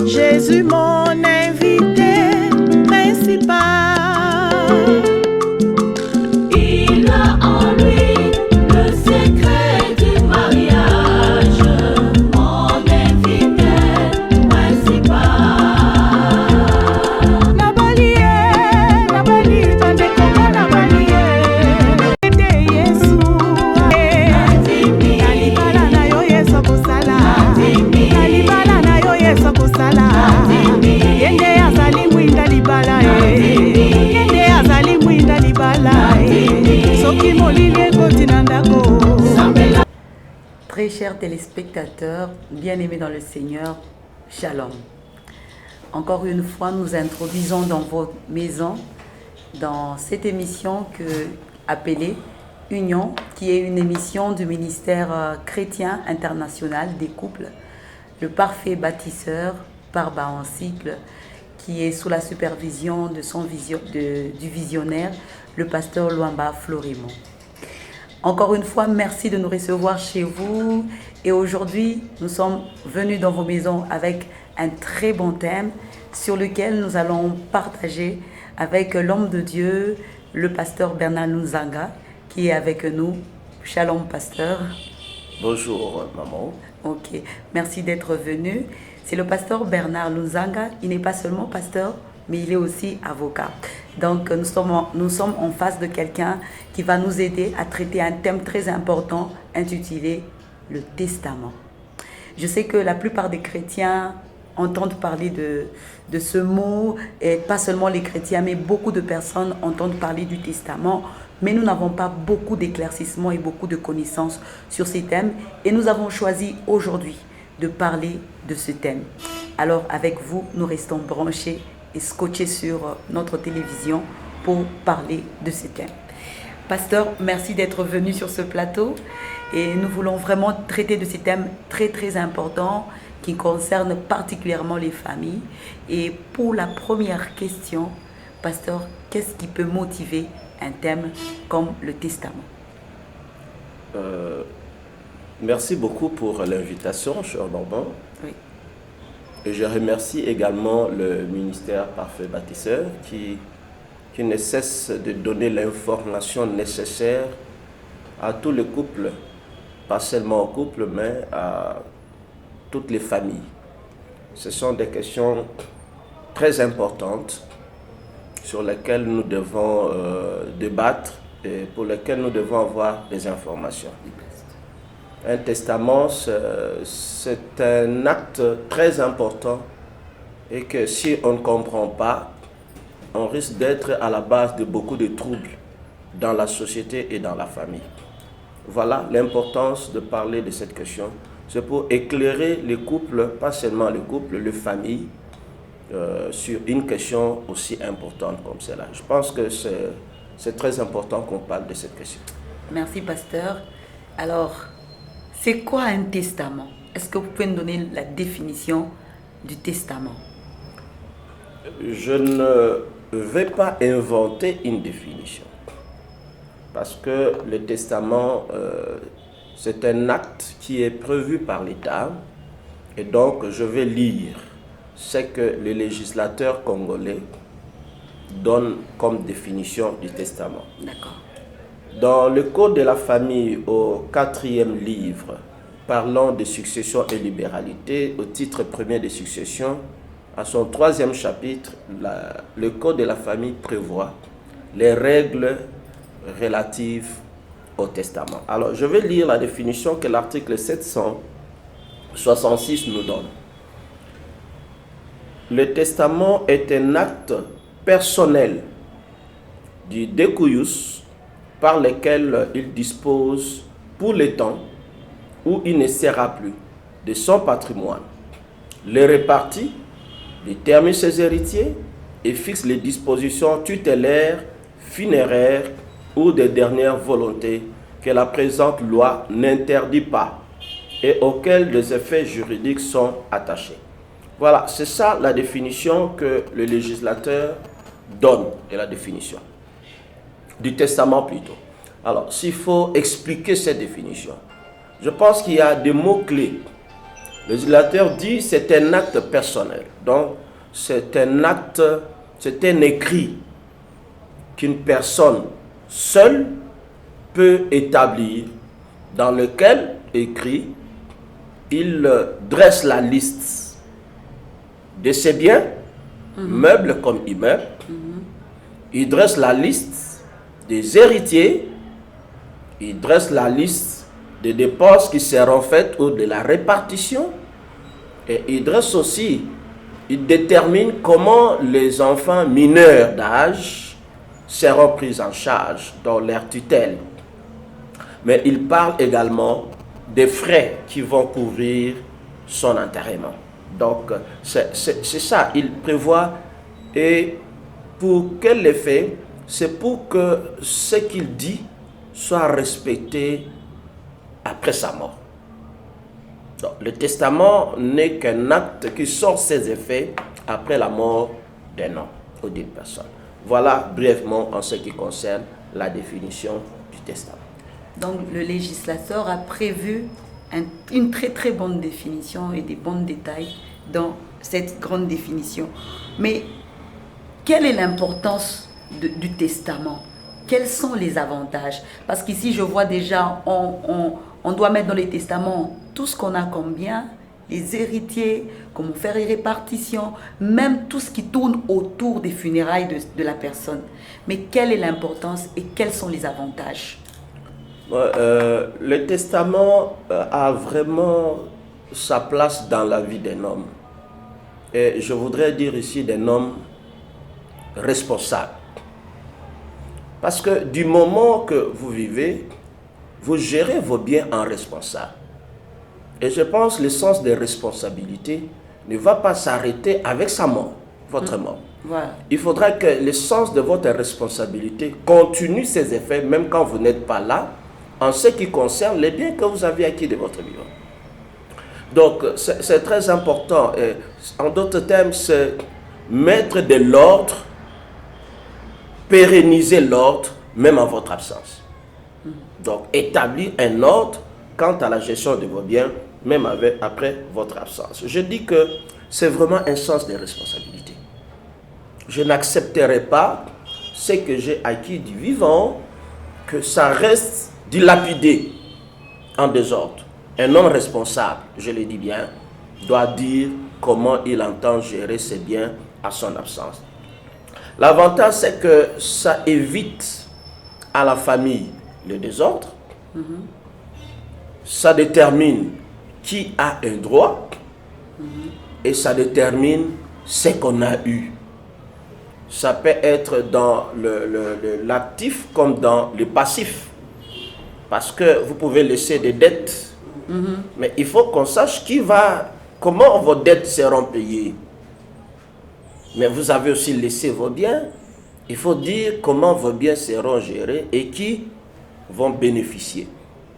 Jésus mon invité principal. Il a en lui le secret du mariage, mon invité principal. Nabali, bandeko nabali, ete Yesu. Nalibala na yo Yesu kosala. Nalibala na yo Yesu kosala. Yende azali mwinda libala Yende azali mwinda libala Soki molili ekoti na ndako. Très chers téléspectateurs, bien-aimés dans le Seigneur, Shalom. Encore une fois, nous introduisons dans votre maison, dans cette émission appelée Union, qui est une émission du ministère chrétien international des couples, le parfait bâtisseur Barba en cycle, qui est sous la supervision du visionnaire, le pasteur Luamba Florimond. Encore une fois, merci de nous recevoir chez vous. Et aujourd'hui, nous sommes venus dans vos maisons avec un très bon thème sur lequel nous allons partager avec l'homme de Dieu, le pasteur Bernard Lunzanga, qui est avec nous. Shalom, pasteur. Bonjour, maman. Ok, merci d'être venu. C'est le pasteur Bernard Lunzanga. Il n'est pas seulement pasteur, mais il est aussi avocat. Donc, nous sommes en face de quelqu'un qui va nous aider à traiter un thème très important intitulé le testament. Je sais que la plupart des chrétiens entendent parler de ce mot, et pas seulement les chrétiens, mais beaucoup de personnes entendent parler du testament, mais nous n'avons pas beaucoup d'éclaircissements et beaucoup de connaissances sur ces thèmes, et nous avons choisi aujourd'hui de parler de ce thème. Alors avec vous, nous restons branchés et scotchés sur notre télévision pour parler de ce thème. Pasteur, merci d'être venu sur ce plateau et nous voulons vraiment traiter de ces thèmes très très importants qui concernent particulièrement les familles. Et pour la première question, pasteur, qu'est-ce qui peut motiver un thème comme le testament? Merci beaucoup pour l'invitation, cher Normand. Oui. Et je remercie également le ministère Parfait Bâtisseur qui ne cesse de donner l'information nécessaire à tous les couples, pas seulement aux couples, mais à toutes les familles. Ce sont des questions très importantes sur lesquelles nous devons débattre et pour lesquelles nous devons avoir des informations. Un testament, c'est un acte très important et que si on ne comprend pas, on risque d'être à la base de beaucoup de troubles dans la société et dans la famille. Voilà l'importance de parler de cette question. C'est pour éclairer les couples, pas seulement les couples, les familles, sur une question aussi importante comme celle-là. Je pense que c'est très important qu'on parle de cette question. Merci, pasteur. Alors, c'est quoi un testament? Est-ce que vous pouvez nous donner la définition du testament? Je ne vais pas inventer une définition. Parce que le testament, c'est un acte qui est prévu par l'État. Et donc, je vais lire ce que le législateur congolais donne comme définition du testament. D'accord. Dans le Code de la famille, au 4e livre, parlant de succession et libéralité, au titre premier de succession, à son 3e chapitre, le Code de la famille prévoit les règles relatives au testament. Alors, je vais lire la définition que l'article 766 nous donne. Le testament est un acte personnel du découillus par lequel il dispose pour le temps où il ne sera plus de son patrimoine, le répartit, détermine ses héritiers et fixe les dispositions tutélaires, funéraires ou des dernières volontés que la présente loi n'interdit pas et auxquelles des effets juridiques sont attachés. Voilà, c'est ça la définition que le législateur donne de la définition du testament plutôt. Alors, s'il faut expliquer cette définition, je pense qu'il y a des mots-clés. Le législateur dit c'est un acte personnel. Donc, c'est un acte, c'est un écrit qu'une personne seule peut établir, dans lequel écrit, il dresse la liste de ses biens, meubles comme immeubles. Il dresse la liste des héritiers. Il dresse la liste des dépenses qui seront faites ou de la répartition. Et il dresse aussi, il détermine comment les enfants mineurs d'âge seront pris en charge dans leur tutelle. Mais il parle également des frais qui vont couvrir son enterrement. Donc, c'est ça, il prévoit. Et pour quel effet? C'est pour que ce qu'il dit soit respecté après sa mort. Donc, le testament n'est qu'un acte qui sort ses effets après la mort d'un homme ou d'une personne. Voilà brièvement en ce qui concerne la définition du testament. Donc le législateur a prévu une très très bonne définition et des bons détails dans cette grande définition. Mais quelle est l'importance du testament? Quels sont les avantages? Parce qu'ici je vois déjà, on doit mettre dans les testaments tout ce qu'on a comme bien, les héritiers, comment faire les répartitions, même tout ce qui tourne autour des funérailles de la personne. Mais quelle est l'importance et quels sont les avantages? Le testament a vraiment sa place dans la vie d'un homme. Et je voudrais dire ici d'un homme responsable. Parce que du moment que vous vivez, vous gérez vos biens en responsable. Et je pense que le sens des responsabilités ne va pas s'arrêter avec sa mort, votre mort. Voilà. Il faudra que le sens de votre responsabilité continue ses effets même quand vous n'êtes pas là, en ce qui concerne les biens que vous avez acquis de votre vivant. Donc, c'est très important. Et en d'autres termes, c'est mettre de l'ordre, pérenniser l'ordre, même en votre absence. Donc, établir un ordre quant à la gestion de vos biens, même après votre absence. Je dis que c'est vraiment un sens des responsabilités. Je n'accepterai pas ce que j'ai acquis du vivant, que ça reste dilapidé en désordre. Un homme responsable, je le dis bien, doit dire comment il entend gérer ses biens à son absence. L'avantage, c'est que ça évite à la famille le désordre. Ça détermine qui a un droit et ça détermine ce qu'on a eu. Ça peut être dans l'actif comme dans le passif. Parce que vous pouvez laisser des dettes, mais il faut qu'on sache comment vos dettes seront payées. Mais vous avez aussi laissé vos biens. Il faut dire comment vos biens seront gérés et qui vont bénéficier.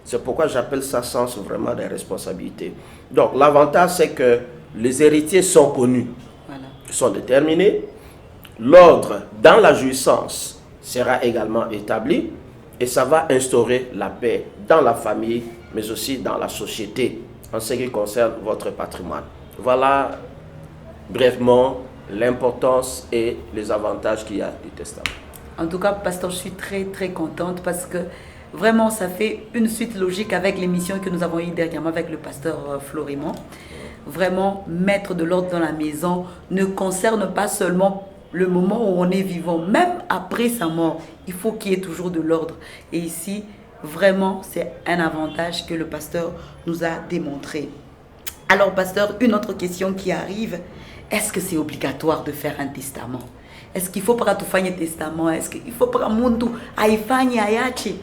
C'est pourquoi j'appelle ça sens vraiment des responsabilités. Donc l'avantage, c'est que les héritiers sont connus, sont déterminés. L'ordre dans la jouissance sera également établi et ça va instaurer la paix dans la famille, mais aussi dans la société en ce qui concerne votre patrimoine. Voilà brièvement l'importance et les avantages qu'il y a du testament. En tout cas, pasteur, je suis très très contente parce que vraiment ça fait une suite logique avec l'émission que nous avons eue dernièrement avec le pasteur Florimond. Vraiment, mettre de l'ordre dans la maison ne concerne pas seulement le moment où on est vivant, même après sa mort, il faut qu'il y ait toujours de l'ordre. Et ici, vraiment, c'est un avantage que le pasteur nous a démontré. Alors, pasteur, une autre question qui arrive, est-ce que c'est obligatoire de faire un testament? Est-ce qu'il faut prendre un testament? Est-ce qu'il faut prendre mundu aifanya ayachi?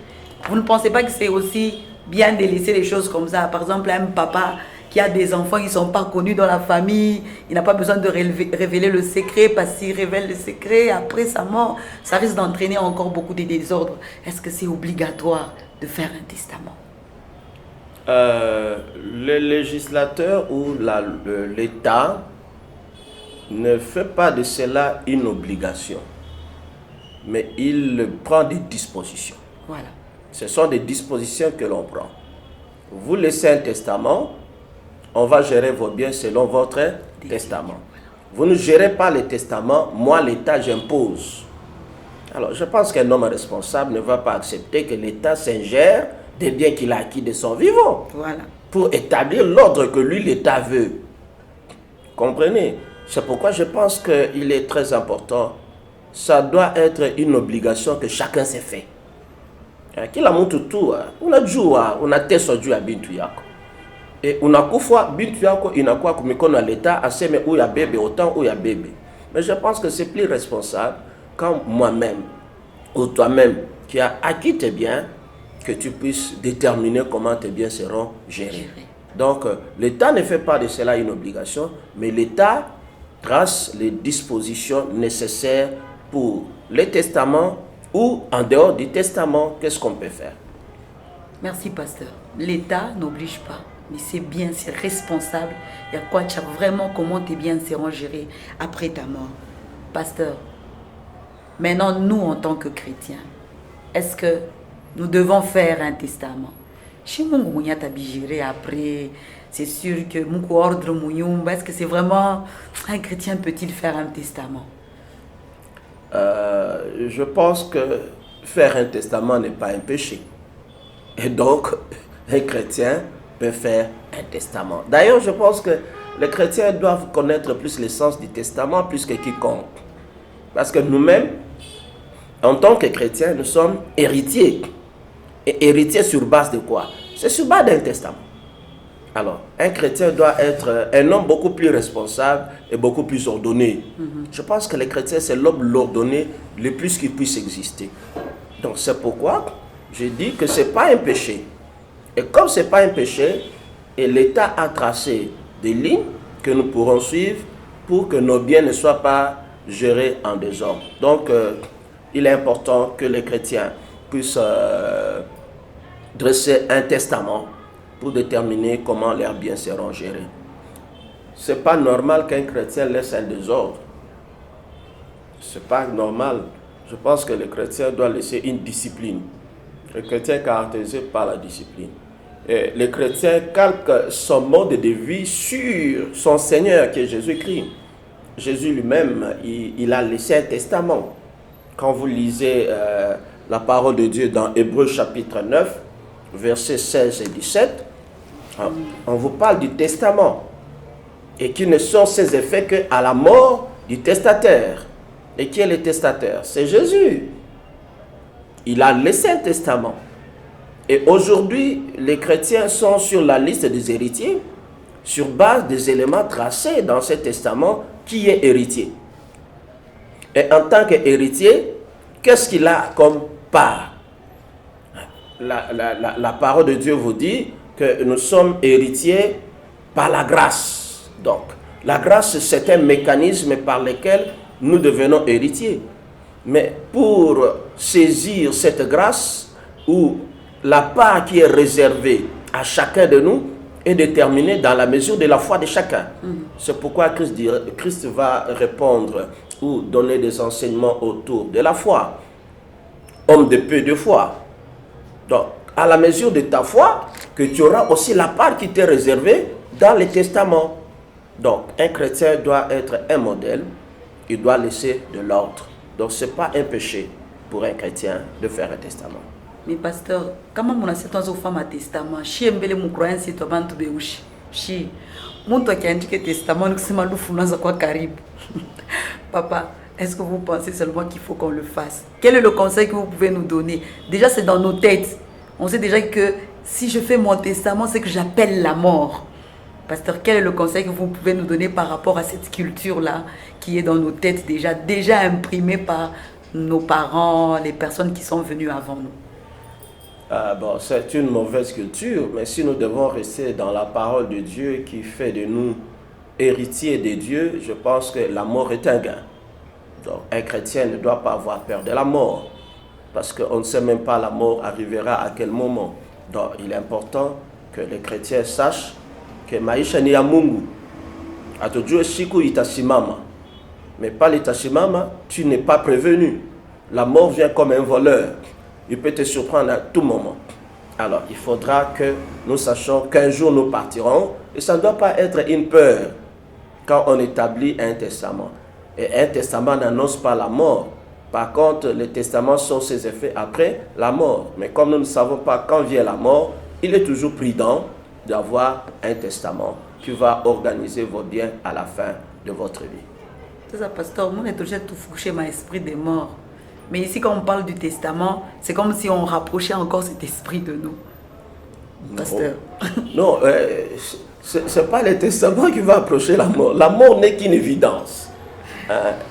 Vous ne pensez pas que c'est aussi bien de laisser les choses comme ça? Par exemple, un papa qui a des enfants qui ne sont pas connus dans la famille, il n'a pas besoin de révéler le secret, parce qu'il révèle le secret après sa mort, ça risque d'entraîner encore beaucoup de désordres. Est-ce que c'est obligatoire de faire un testament? Le législateur ou l'État ne fait pas de cela une obligation, mais il prend des dispositions. Voilà. Ce sont des dispositions que l'on prend. Vous laissez un testament, on va gérer vos biens selon votre testament. Vous ne gérez pas les testaments, moi l'État j'impose. Alors je pense qu'un homme responsable ne va pas accepter que l'État s'ingère des biens qu'il a acquis de son vivant. Voilà. Pour établir l'ordre que lui l'État veut. Comprenez? C'est pourquoi je pense qu'il est très important. Ça doit être une obligation que chacun s'est fait. Kila mtu tu unajua unateswa juu ya bintu yako. Unakufa bintu yako inakuwa kwa mikono ya leta aseme huyu abebe autant huyu abebe. Mais je pense que c'est plus responsable quand moi-même ou toi-même qui as acquis tes biens que tu puisses déterminer comment tes biens seront gérés. Donc l'État ne fait pas de cela une obligation, mais l'État trace les dispositions nécessaires pour les testaments ou en dehors du testament, qu'est-ce qu'on peut faire? Merci, pasteur. L'État n'oblige pas, mais c'est bien, c'est responsable. Il y a quoi, tu as vraiment comment tes biens seront gérés après ta mort. Pasteur, maintenant, nous, en tant que chrétiens, est-ce que nous devons faire un testament? Si mon t'a géré après, c'est sûr que mon ordre mouyumba, est-ce que c'est vraiment un chrétien peut-il faire un testament? Je pense que faire un testament n'est pas un péché. Et donc, un chrétien peut faire un testament. D'ailleurs, je pense que les chrétiens doivent connaître plus l'essence du testament plus que quiconque. Parce que nous-mêmes, en tant que chrétiens, nous sommes héritiers. Et héritiers sur base de quoi? C'est sur base d'un testament. Alors, un chrétien doit être un homme beaucoup plus responsable et beaucoup plus ordonné. Je pense que les chrétiens, c'est l'homme ordonné le plus qui puisse exister. Donc, c'est pourquoi je dis que ce n'est pas un péché. Et comme ce n'est pas un péché, et l'État a tracé des lignes que nous pourrons suivre pour que nos biens ne soient pas gérés en désordre. Donc, il est important que les chrétiens puissent dresser un testament pour déterminer comment leurs biens seront gérés. Ce n'est pas normal qu'un chrétien laisse un désordre. Ce n'est pas normal. Je pense que le chrétien doit laisser une discipline. Le chrétien est caractérisé par la discipline. Et le chrétien calque son mode de vie sur son Seigneur qui est Jésus-Christ. Jésus lui-même, il a laissé un testament. Quand vous lisez la parole de Dieu dans Hébreux chapitre 9, versets 16 et 17, on vous parle du testament et qui ne sont ses effets qu'à la mort du testataire. Et qui est le testataire? C'est Jésus. Il a laissé un testament. Et aujourd'hui, les chrétiens sont sur la liste des héritiers sur base des éléments tracés dans ce testament qui est héritier. Et en tant qu'héritier, qu'est-ce qu'il a comme part? La parole de Dieu vous dit que nous sommes héritiers par la grâce. Donc, la grâce, c'est un mécanisme par lequel nous devenons héritiers. Mais pour saisir cette grâce, ou la part qui est réservée à chacun de nous, est déterminée dans la mesure de la foi de chacun. C'est pourquoi Christ va répondre ou donner des enseignements autour de la foi. Homme de peu de foi. Donc, à la mesure de ta foi, que tu auras aussi la part qui t'est réservée dans les testaments. Donc, un chrétien doit être un modèle, il doit laisser de l'ordre. Donc, ce n'est pas un péché pour un chrétien de faire un testament. Mais pasteur, comment on a cette femme à testament? Si on veut mon croyance, c'est toi bantu beushi. Si mon toi qui a indiqué testament, nous sommes malou founas quoi carib. Papa, est-ce que vous pensez seulement qu'il faut qu'on le fasse? Quel est le conseil que vous pouvez nous donner? Déjà, c'est dans nos têtes. On sait déjà que si je fais mon testament, c'est que j'appelle la mort. Pasteur, quel est le conseil que vous pouvez nous donner par rapport à cette culture-là qui est dans nos têtes déjà imprimée par nos parents, les personnes qui sont venues avant nous? Bon, c'est une mauvaise culture, mais si nous devons rester dans la parole de Dieu qui fait de nous héritiers de Dieu, je pense que la mort est un gain. Donc, un chrétien ne doit pas avoir peur de la mort, parce qu'on ne sait même pas la mort arrivera à quel moment. Donc, il est important que les chrétiens sachent que maisha ni ya Mungu. Atojue siku itasimama. Mais pas l'itasimama, tu n'es pas prévenu. La mort vient comme un voleur. Il peut te surprendre à tout moment. Alors, il faudra que nous sachions qu'un jour nous partirons. Et ça ne doit pas être une peur quand on établit un testament. Et un testament n'annonce pas la mort. Par contre, le testament sont ses effets après la mort. Mais comme nous ne savons pas quand vient la mort, il est toujours prudent d'avoir un testament qui va organiser vos biens à la fin de votre vie. C'est ça, pasteur. Moi, on est toujours tout fouché mon esprit de mort. Mais ici, quand on parle du testament, c'est comme si on rapprochait encore cet esprit de nous. Pasteur. Non, ce n'est pas le testament qui va approcher la mort. La mort n'est qu'une évidence.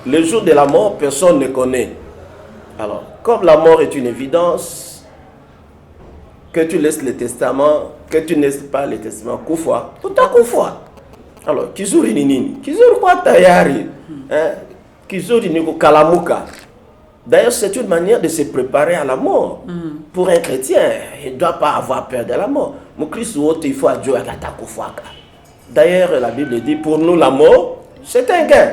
Le jour de la mort, personne ne connaît. Alors, comme la mort est une évidence, que tu laisses le testament, que tu ne laisses pas le testament, koufa, tout à koufa. Alors, kizuri ni nini? Kizuri kwa tayari. Kizuri ni kukalamuka. D'ailleurs, c'est une manière de se préparer à la mort. Pour un chrétien, il ne doit pas avoir peur de la mort. Il faut adieu à katakoufaka. D'ailleurs, la Bible dit, pour nous, la mort, c'est un gain.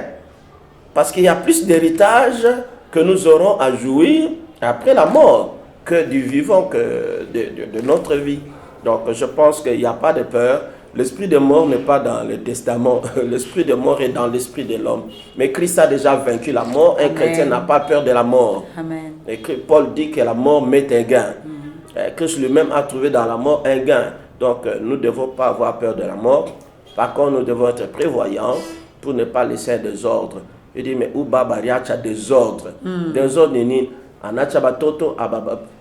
Parce qu'il y a plus d'héritage que nous aurons à jouir après la mort que du vivant, que de notre vie. Donc je pense qu'il n'y a pas de peur. L'esprit de mort n'est pas dans le testament. L'esprit de mort est dans l'esprit de l'homme. Mais Christ a déjà vaincu la mort. Un chrétien n'a pas peur de la mort. Amen. Et Paul dit que la mort met un gain. Christ lui-même a trouvé dans la mort un gain. Donc nous ne devons pas avoir peur de la mort. Par contre, nous devons être prévoyants pour ne pas laisser un désordre. Il dit, mais où Babariacha des ordres? Des ordres, Anacha Batoto,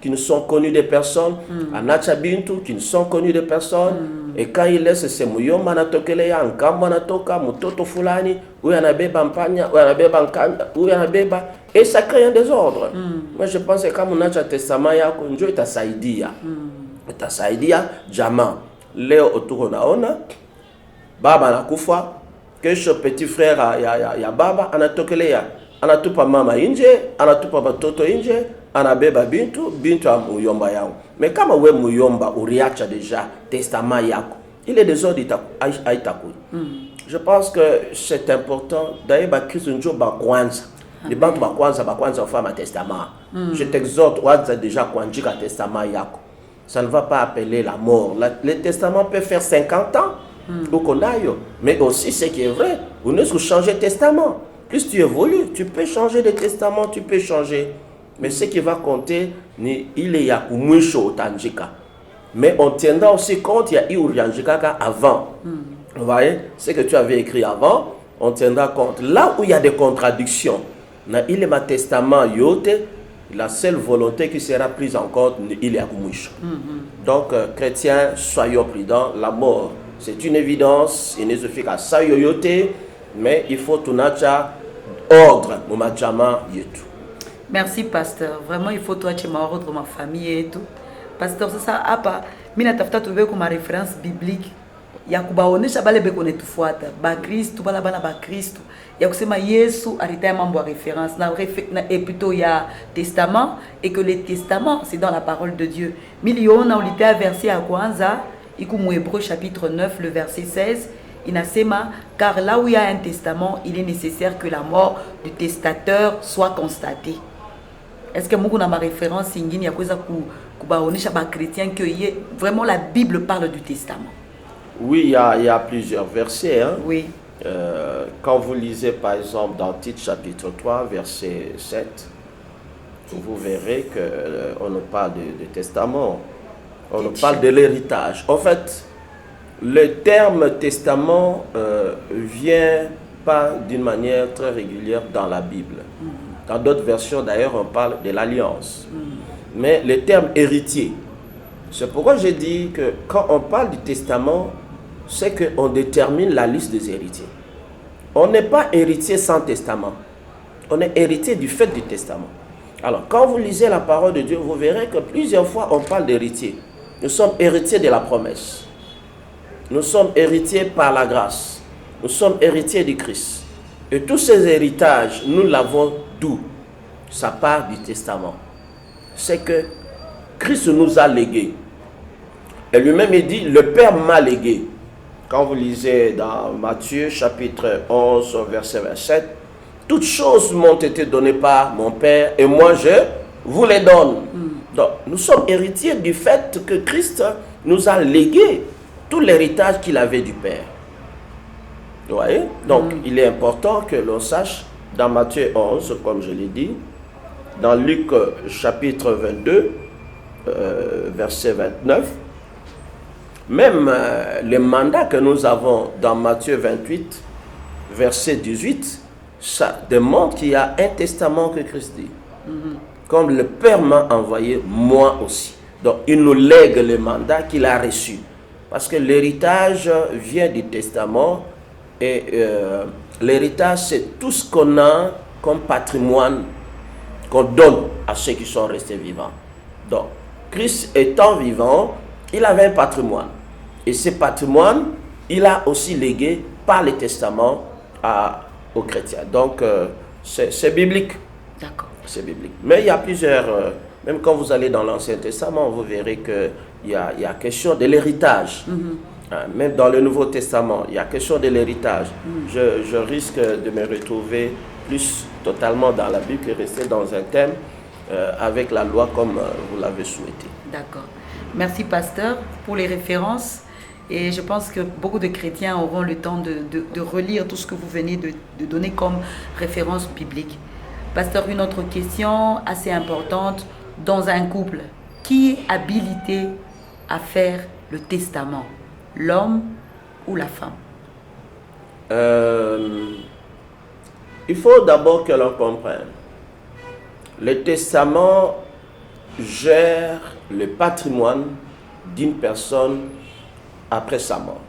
qui ne sont connus des personnes. Anacha Bintu, qui ne sont connus des personnes. Et quand il laisse ces Muyoma Natokeleya, Nkamba Natoka, Mutoto Fulani, où il y en a Beba Mpanya, où il y en a Beba Nkamba, où il y en a Beba, et ça crée un désordre. Moi je pense que quand on a un testament, il y a Saidia. Saidia, Jama, Léo Oturonaona, Baba Nakufa. Kesho petit frère ya baba anatokelea anatupa mama nje anatupa batoto nje anabeba bintu muyomba yangu. Mais kama we muyomba uriacha déjà testament yako ile désordre haitakuja. Je pense que c'est important d'ailleurs Kristo njo bakwanza ni bantu bakwanza kufanya testament. Je t'exhorte waza déjà kuandika testament yako. Ça ne va pas appeler la mort. Le testament peut faire 50 ans. Mais aussi, ce qui est vrai, vous ne changer de testament. Plus tu évolues, tu peux changer de testament, tu peux changer. Mais ce qui va compter, il y a Tanjika. Mais on tiendra aussi compte, il y a Iurianjika avant. Vous voyez, ce que tu avais écrit avant, on tiendra compte. Là où il y a des contradictions, il y a un testament, la seule volonté qui sera prise en compte, il y a Donc, chrétiens, soyons prudents, la mort. C'est une évidence, il ne suffit qu'à ça yoyote, mais il faut tout nacha ordre, Merci, pasteur. Vraiment, il faut toi, tu m'as ordre ma famille et tout. Pasteur, c'est ça, apa, mina tafta trouvé comme référence biblique. Yakuba onesha bale beko netufuata, ba Kristo, bala bana ba Kristo. Yakusema Yesu arita mambo à référence et plutôt il y a testament et que le testament c'est dans la parole de Dieu. Million na ulita verset à kwanza. Hébreux chapitre 9, le verset 16, Inasema, car là où il y a un testament, il est nécessaire que la mort du testateur soit constatée. Est-ce que moi, ma référence, il y a chrétien que vraiment la Bible parle du testament? Oui, il y a plusieurs versets. Hein? Oui. Quand vous lisez par exemple dans Tite chapitre 3, verset 7, vous verrez qu'on nous parle de testament. On nous parle de l'héritage. En fait, le terme testament vient pas d'une manière très régulière dans la Bible. Dans d'autres versions, d'ailleurs, on parle de l'alliance. Mais le terme héritier, c'est pourquoi j'ai dit que quand on parle du testament, c'est qu'on détermine la liste des héritiers. On n'est pas héritier sans testament. On est héritier du fait du testament. Alors, quand vous lisez la parole de Dieu, vous verrez que plusieurs fois, on parle d'héritier. Nous sommes héritiers de la promesse. Nous sommes héritiers par la grâce. Nous sommes héritiers du Christ. Et tous ces héritages, nous l'avons d'où? Ça part du testament. C'est que Christ nous a légué. Et lui-même, il dit, le Père m'a légué. Quand vous lisez dans Matthieu, chapitre 11, verset 27, toutes choses m'ont été données par mon Père et moi, je vous les donne. Donc, nous sommes héritiers du fait que Christ nous a légué tout l'héritage qu'il avait du Père. Vous voyez? Donc, il est important que l'on sache, dans Matthieu 11, comme je l'ai dit, dans Luc chapitre 22, verset 29, même le mandat que nous avons dans Matthieu 28, verset 18, ça démontre qu'il y a un testament que Christ dit. Comme le Père m'a envoyé, moi aussi. Donc, il nous lègue le mandat qu'il a reçu. Parce que l'héritage vient du testament. Et l'héritage, c'est tout ce qu'on a comme patrimoine qu'on donne à ceux qui sont restés vivants. Donc, Christ étant vivant, il avait un patrimoine. Et ce patrimoine, il a aussi légué par le testament aux chrétiens. Donc, c'est biblique. D'accord. C'est biblique. Mais il y a plusieurs... même quand vous allez dans l'Ancien Testament, vous verrez qu'il y a question de l'héritage. Même dans le Nouveau Testament, il y a question de l'héritage. Je risque de me retrouver plus totalement dans la Bible que rester dans un thème avec la loi comme vous l'avez souhaité. D'accord. Merci, pasteur, pour les références. Et je pense que beaucoup de chrétiens auront le temps de relire tout ce que vous venez de donner comme référence biblique. Pasteur, une autre question assez importante. Dans un couple, qui est habilité à faire le testament? L'homme ou la femme? Il faut d'abord que l'on comprenne. Le testament gère le patrimoine d'une personne après sa mort.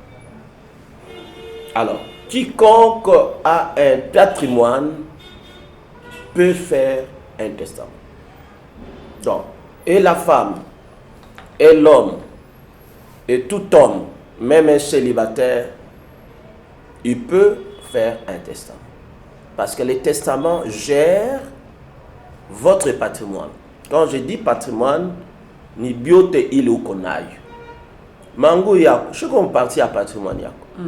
Alors, quiconque a un patrimoine peut faire un testament. Donc, et la femme, et l'homme, et tout homme, même un célibataire, il peut faire un testament. Parce que le testament gère votre patrimoine. Quand je dis patrimoine, ni biote il ou konaï. Mango yako, je suis parti à patrimoine yako.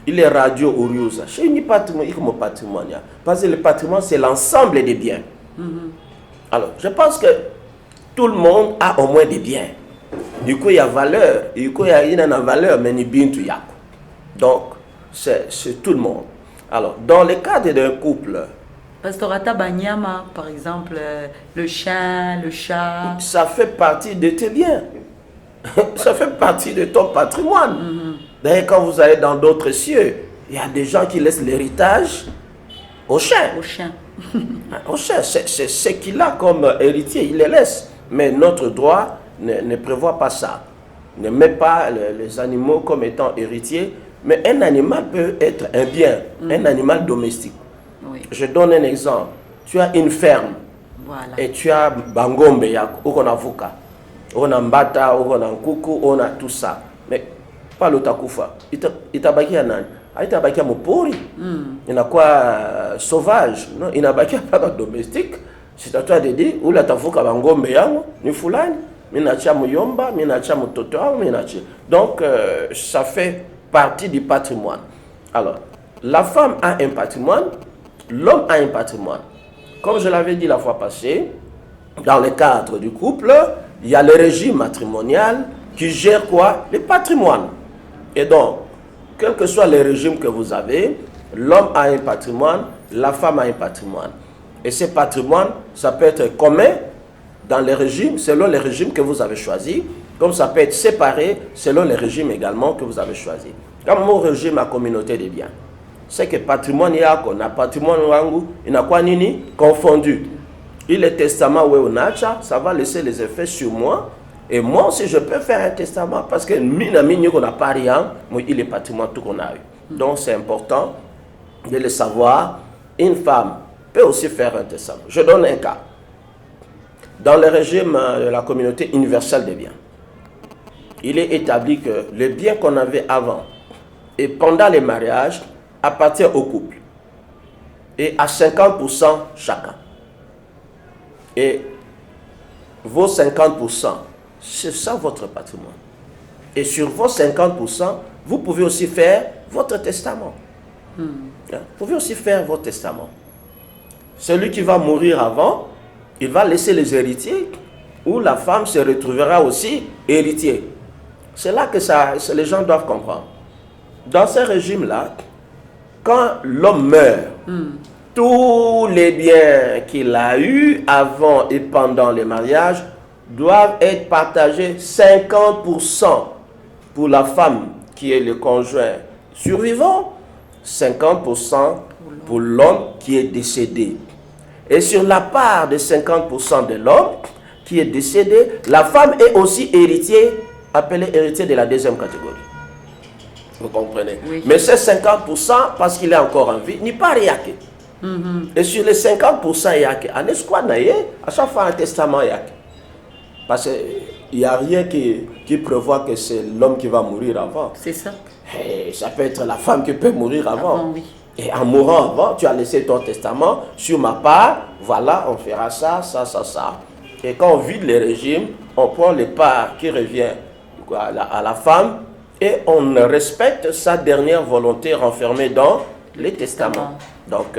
Il est radio Oriusa. Je suis patrimoine, il est patrimoine. Parce que le patrimoine, c'est l'ensemble des biens. Alors, je pense que tout le monde a au moins des biens. Du coup, il y a valeur. Du coup, il y a une valeur, mais il y a. Donc, c'est tout le monde. Alors, dans le cadre d'un couple... Pastorata Banyama, par exemple, le chien, le chat... Ça fait partie de tes biens. Ça fait partie de ton patrimoine. D'ailleurs, quand vous allez dans d'autres cieux, il y a des gens qui laissent l'héritage au chien. Au chien. Au chien, c'est ce qu'il a comme héritier, il les laisse. Mais notre droit ne prévoit pas ça. Ne met pas les animaux comme étant héritiers. Mais un animal peut être un bien, un animal domestique. Oui. Je donne un exemple. Tu as une ferme. Voilà. Et tu as Bangombe, ou on a Vuka, on a Mbata, ou on a Nkuku, on a tout ça. Mais pas l'Otakufa. Il t'a baki à Nani. Il t'a baki à Mopori. Il y a quoi sauvage. Non, il n'a baki à pas domestique. C'est à toi de dire, où la tafuka Bangombe yango, ni fulani, minacha muyomba, minacha mutoto, minacha. Donc, ça fait partie du patrimoine. Alors, la femme a un patrimoine, l'homme a un patrimoine. Comme je l'avais dit la fois passée, dans le cadre du couple, il y a le régime matrimonial qui gère quoi? Le patrimoine. Et donc, quel que soit le régime que vous avez, l'homme a un patrimoine, la femme a un patrimoine. Et ce patrimoine, ça peut être commun dans les régimes, selon les régimes que vous avez choisis, comme ça peut être séparé selon les régimes également que vous avez choisis. Comme mon régime à communauté des biens, c'est que patrimoine yako na patrimoine wangu inakuwa nini confondu. Il est testament où on a ça va laisser les effets sur moi. Et moi aussi je peux faire un testament parce que mina mini qu'on n'a pas rien, mais il est patrimoine tout qu'on a eu. Donc c'est important de le savoir. Une femme peut aussi faire un testament. Je donne un cas. Dans le régime de la communauté universelle des biens, il est établi que les biens qu'on avait avant et pendant les mariages appartiennent au couple. Et à 50% chacun. Et vos 50%, c'est ça votre patrimoine. Et sur vos 50%, vous pouvez aussi faire votre testament. Vous pouvez aussi faire votre testament. Celui qui va mourir avant, il va laisser les héritiers où la femme se retrouvera aussi héritier. C'est là que les gens doivent comprendre. Dans ce régime-là, quand l'homme meurt, tous les biens qu'il a eus avant et pendant le mariage doivent être partagés 50% pour la femme qui est le conjoint survivant, 50% pour l'homme qui est décédé. Et sur la part de 50% de l'homme qui est décédé, la femme est aussi héritier, appelée héritier de la deuxième catégorie. Vous comprenez? Oui. Mais ces 50%, parce qu'il est encore en vie, n'est pas riaqué. Et sur les 50%, il y a à chaque fois un testament, il y a. Parce qu'il n'y a rien qui prévoit que c'est l'homme qui va mourir avant. C'est ça. Et ça peut être la femme qui peut mourir avant. Oui. Et en mourant avant, tu as laissé ton testament. Sur ma part, voilà, on fera ça, ça, ça, ça. Et quand on vide les régimes, on prend les parts qui reviennent à la femme et on respecte sa dernière volonté renfermée dans les testaments. Donc,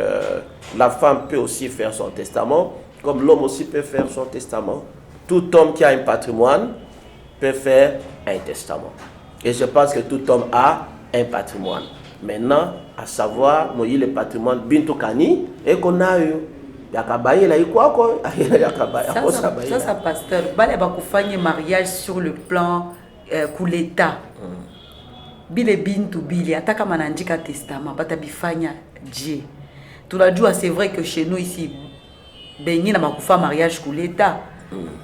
la femme peut aussi faire son testament, comme l'homme aussi peut faire son testament. Tout homme qui a un patrimoine peut faire un testament. Et je pense que tout homme a un patrimoine. Maintenant, à savoir, moi, le patrimoine Bintou Kani, et qu'on a eu. Ça, pasteur, il y a mariage sur le plan Kouleta. Bile bintu bile, ataka manandika testament, batabifanya Dieu. Tout la joie, c'est vrai que chez nous ici, Bengi na bakufa mariage Kouleta.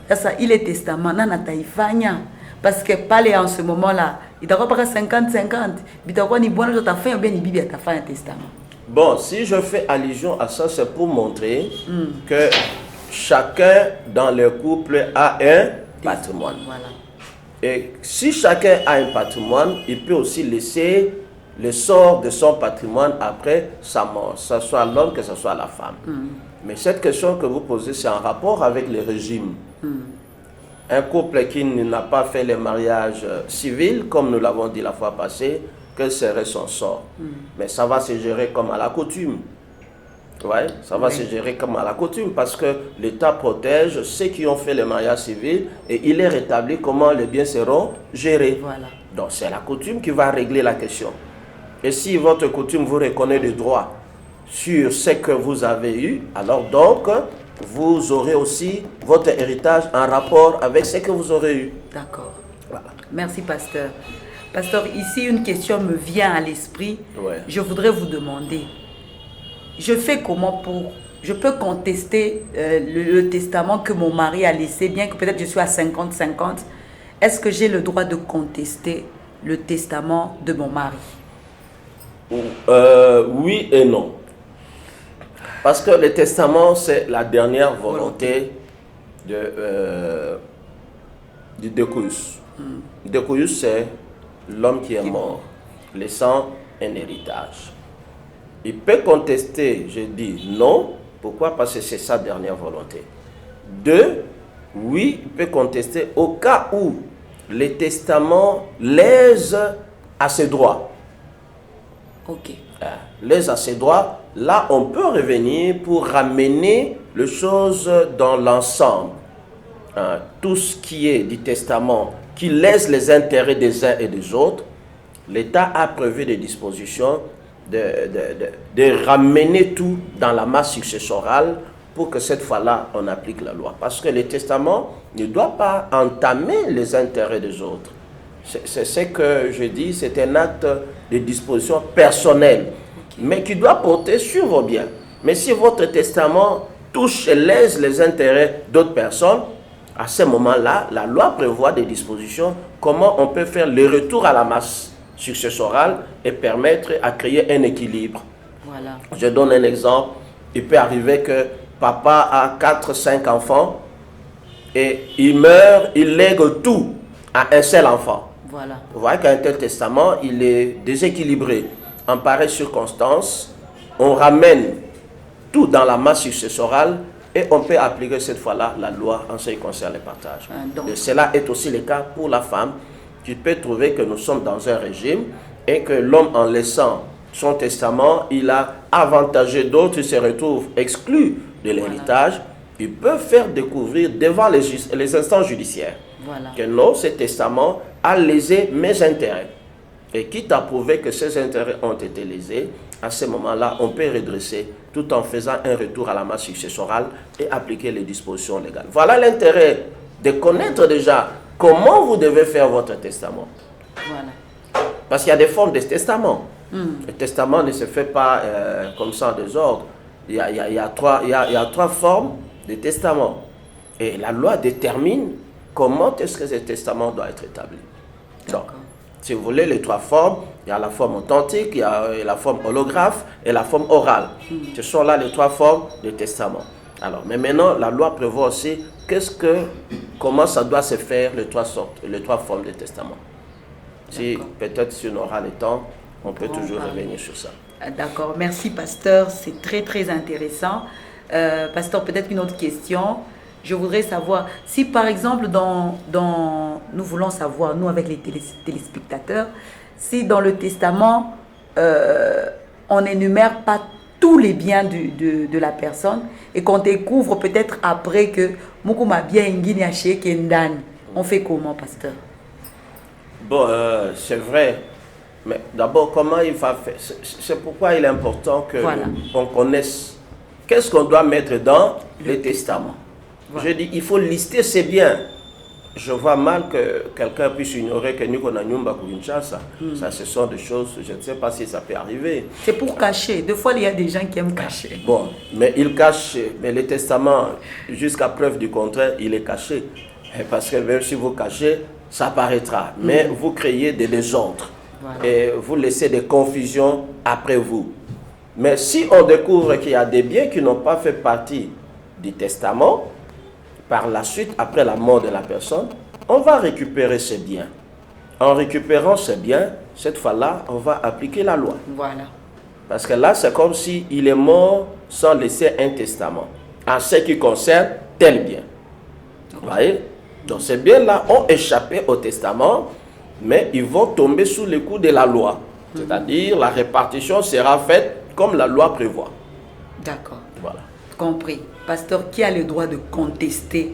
Ça, il est testament, nana taifanya. Parce que parler en ce moment-là, il doit pas 50-50. Il doit ni bon, ta fin ou bien ni bibi ta fin un testament. Bon, si je fais allusion à ça, c'est pour montrer que chacun dans le couple a un patrimoine. Voilà. Et si chacun a un patrimoine, il peut aussi laisser le sort de son patrimoine après sa mort, que ce soit l'homme, que ce soit la femme. Mais cette question que vous posez, c'est en rapport avec le régime. Un couple qui n'a pas fait le mariage civil, comme nous l'avons dit la fois passée, quel serait son sort? Mais ça va se gérer comme à la coutume. Ouais, ça va se gérer comme à la coutume parce que l'État protège ceux qui ont fait le mariage civil et il est rétabli comment les biens seront gérés. Voilà. Donc c'est la coutume qui va régler la question. Et si votre coutume vous reconnaît des droits sur ce que vous avez eu, alors donc vous aurez aussi votre héritage en rapport avec ce que vous aurez eu. D'accord. Voilà. Merci, pasteur. Pasteur, ici, une question me vient à l'esprit. Ouais. Je voudrais vous demander, je fais comment pour... Je peux contester le testament que mon mari a laissé, bien que peut-être je suis à 50-50. Est-ce que j'ai le droit de contester le testament de mon mari? Oui et non. Parce que le testament, c'est la dernière volonté du décoyus. Le décoyus, c'est l'homme qui est mort, laissant un héritage. Il peut contester, je dis non. Pourquoi? Parce que c'est sa dernière volonté. 2, oui, il peut contester au cas où le testament lèse à ses droits. Ok. Lèse à ses droits, là on peut revenir pour ramener les choses dans l'ensemble. Tout ce qui est du testament qui lèse les intérêts des uns et des autres, l'État a prévu des dispositions de ramener tout dans la masse successorale pour que cette fois-là on applique la loi. Parce que le testament ne doit pas entamer les intérêts des autres. C'est ce que je dis, c'est un acte de disposition personnelle, mais qui doit porter sur vos biens. Mais si votre testament touche et lèse les intérêts d'autres personnes, à ce moment-là, la loi prévoit des dispositions, comment on peut faire le retour à la masse successorale et permettre à créer un équilibre. Voilà. Je donne un exemple. Il peut arriver que papa a 4-5 enfants et il meurt, il lègue tout à un seul enfant. Voilà. Vous voyez qu'un tel testament, il est déséquilibré. En pareille circonstance, on ramène tout dans la masse successorale et on peut appliquer cette fois-là la loi en ce qui concerne les partages. Et cela est aussi le cas pour la femme qui peut trouver que nous sommes dans un régime et que l'homme, en laissant son testament, il a avantagé d'autres, il se retrouve exclu de l'héritage. ils peuvent faire découvrir devant les instances judiciaires Voilà. que non, ce testament a lésé mes intérêts. Et quitte à prouver que ces intérêts ont été lésés, à ce moment-là, on peut redresser tout en faisant un retour à la masse successorale et appliquer les dispositions légales. Voilà l'intérêt de connaître déjà comment vous devez faire votre testament. Voilà. Parce qu'il y a des formes de testament. Le testament ne se fait pas comme ça en désordre. Il y a trois formes de testament. Et la loi détermine comment est-ce que ce testament doit être établi. Donc, si vous voulez, les trois formes, il y a la forme authentique, il y a la forme holographe et la forme orale. Ce sont là les trois formes de testament. Alors, mais maintenant, la loi prévoit aussi comment ça doit se faire, les trois formes de testament. Si peut-être si on aura le temps, on peut toujours revenir sur ça. D'accord, merci pasteur, c'est très très intéressant. Pasteur, peut-être une autre question. Je voudrais savoir, si par exemple, nous voulons savoir, nous avec les téléspectateurs, si dans le testament, on n'énumère pas tous les biens de la personne et qu'on découvre peut-être après que Mukuma bien ngini aché kendani, on fait comment, pasteur? Bon, c'est vrai, mais d'abord, comment il va faire? C'est pourquoi il est important qu'on connaisse qu'est-ce qu'on doit mettre dans le testament. Voilà. Je dis, il faut lister ses biens. Je vois mal que quelqu'un puisse ignorer que nous, on a Nyumba Kinshasa. Ça, ce sont des choses, je ne sais pas si ça peut arriver. C'est pour cacher. Des fois, il y a des gens qui aiment cacher. Bon, mais ils cachent. Mais le testament, jusqu'à preuve du contraire, il est caché. Parce que même si vous cachez, ça paraîtra. Mais vous créez des désordres. Voilà. Et vous laissez des confusions après vous. Mais si on découvre qu'il y a des biens qui n'ont pas fait partie du testament, par la suite, après la mort de la personne, on va récupérer ces biens. En récupérant ces biens, cette fois-là, on va appliquer la loi. Voilà. Parce que là, c'est comme s'il est mort sans laisser un testament, en ce qui concerne tel bien. Vous voyez? Donc ces biens-là ont échappé au testament, mais ils vont tomber sous le coup de la loi. C'est-à-dire, la répartition sera faite comme la loi prévoit. D'accord. Voilà. Compris. Pasteur, qui a le droit de contester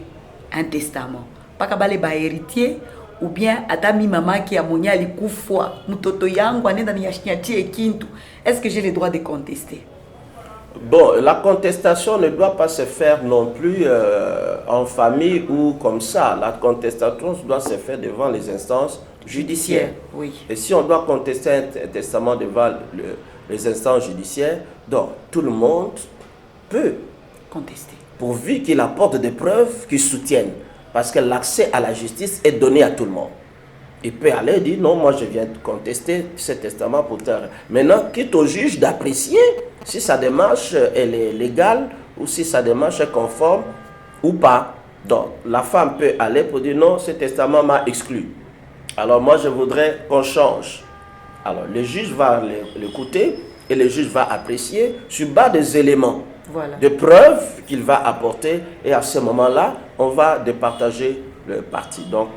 un testament? Pas qu'à ba héritier ou bien atami maman qui a monia li kufwa mutoto yangu anenda ni yashinyati ekintu. Est-ce que j'ai le droit de contester? Bon, la contestation ne doit pas se faire non plus en famille ou comme ça. La contestation doit se faire devant les instances judiciaires. Oui. Et si on doit contester un testament devant les instances judiciaires, donc tout le monde peut contester, pourvu qu'il apporte des preuves qui soutiennent, parce que l'accès à la justice est donné à tout le monde. Il peut aller dire non, moi je viens de contester ce testament pour terre. Maintenant, quitte au juge d'apprécier si sa démarche elle est légale ou si sa démarche est conforme ou pas. Donc la femme peut aller pour dire non, ce testament m'a exclu. Alors moi je voudrais qu'on change. Alors le juge va l'écouter et le juge va apprécier sur base des éléments. Voilà. De preuves qu'il va apporter, et à ce moment-là, on va départager le parti. Donc,